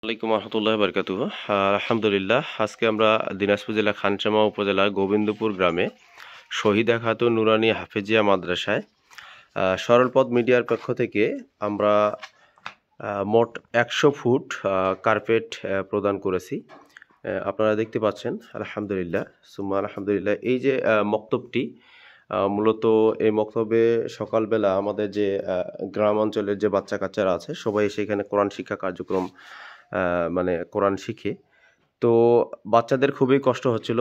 আসসালামু আলাইকুম রহমতুল্লাহ বারকাতুহ। আলহামদুলিল্লাহ, আজকে আমরা দিনাজপুর জেলা খানসামা উপজেলা গোবিন্দপুর গ্রামে শহীদা খাতুন নুরানী হাফেজিয়া মাদ্রাসায় সরলপথ মিডিয়ার পক্ষ থেকে আমরা মোট 100 ফুট কার্পেট প্রদান করেছি। আপনারা দেখতে পাচ্ছেন। আলহামদুলিল্লাহ, সুম্মা আলহামদুলিল্লাহ। এই যে মক্তবটি, মূলত এই মক্তবে সকালবেলা আমাদের যে গ্রাম অঞ্চলের যে বাচ্চা কাচ্চারা আছে সবাই সেখানে কোরআন শিক্ষা কার্যক্রম মানে কোরআন শিখে। তো বাচ্চাদের খুবই কষ্ট হচ্ছিল,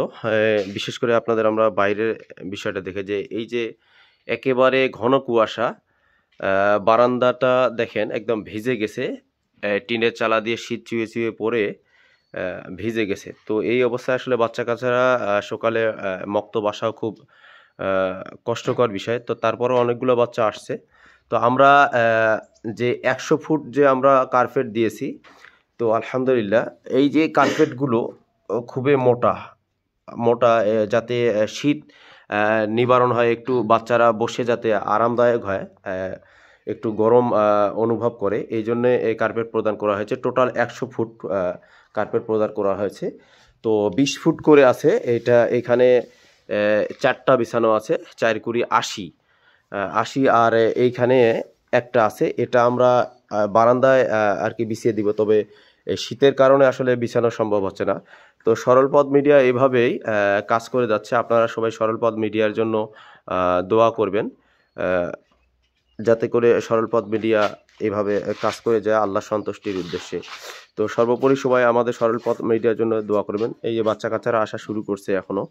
বিশেষ করে আপনাদের আমরা বাইরের বিষয়টা দেখে যে এই যে একেবারে ঘন কুয়াশা, বারান্দাটা দেখেন একদম ভিজে গেছে, টিনের চালা দিয়ে শীত চুয়ে চুয়ে পড়ে ভিজে গেছে। তো এই অবস্থায় আসলে বাচ্চা কাচ্চারা সকালে মক্তব আসাও খুব কষ্টকর বিষয়। তো তারপরও অনেকগুলো বাচ্চা আসছে। তো আমরা যে 100 ফুট যে আমরা কার্পেট দিয়েছি, তো আলহামদুলিল্লাহ এই যে কার্পেটগুলো খুবই মোটা মোটা, যাতে শীত নিবারণ হয়, একটু বাচ্চারা বসে যাতে আরামদায়ক হয়, একটু গরম অনুভব করে, এই জন্যে এই কার্পেট প্রদান করা হয়েছে। টোটাল 100 ফুট কার্পেট প্রদান করা হয়েছে। তো 20 ফুট করে আছে এটা। এখানে 4টা বিছানো আছে, 4 কুড়ি 80, আর এইখানে একটা আছে, এটা আমরা বারান্দায় আর কি বিছিয়ে দিব। তবে শীতের কারণে আসলে বিছানো সম্ভব হচ্ছে না। তো সরলপথ মিডিয়া এভাবেই কাজ করে যাচ্ছে। আপনারা সবাই সরলপথ মিডিয়ার জন্য দোয়া করবেন, যাতে করে সরলপথ মিডিয়া এভাবে কাজ করে যায় আল্লাহ সন্তুষ্টির উদ্দেশ্যে। তো সর্বোপরি সবাই আমাদের সরলপথ মিডিয়ার জন্য দোয়া করবেন। এই যে বাচ্চা কাচ্চারা আসা শুরু করছে, এখনও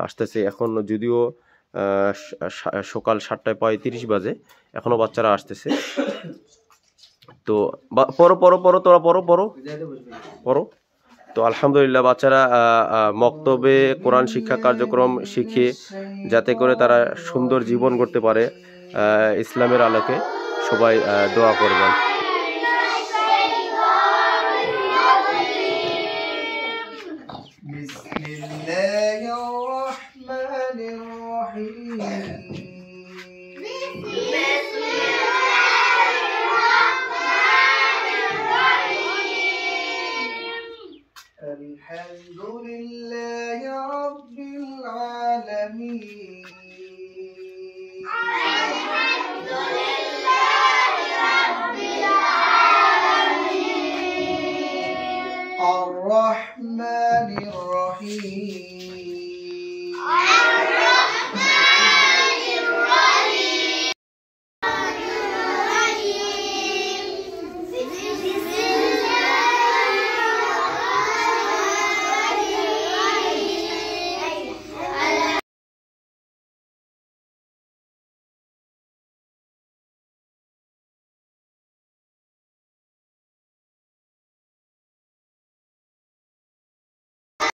আসতেছে। এখন যদিও সকাল 7:35 বাজে, এখনও বাচ্চারা আসতেছে। তো পড়ো পড়ো পড়ো তোরা পড়ো পড়ো পড়ো। তো আলহামদুলিল্লাহ, বাচ্চারা মক্তবে কোরআন শিক্ষা কার্যক্রম শিখে যাতে করে তারা সুন্দর জীবন গড়তে পারে ইসলামের আলোকে, সবাই দোয়া করবেন। Alhamdulillah Rabbil Alamin. Ar-Rahmanir Rahim.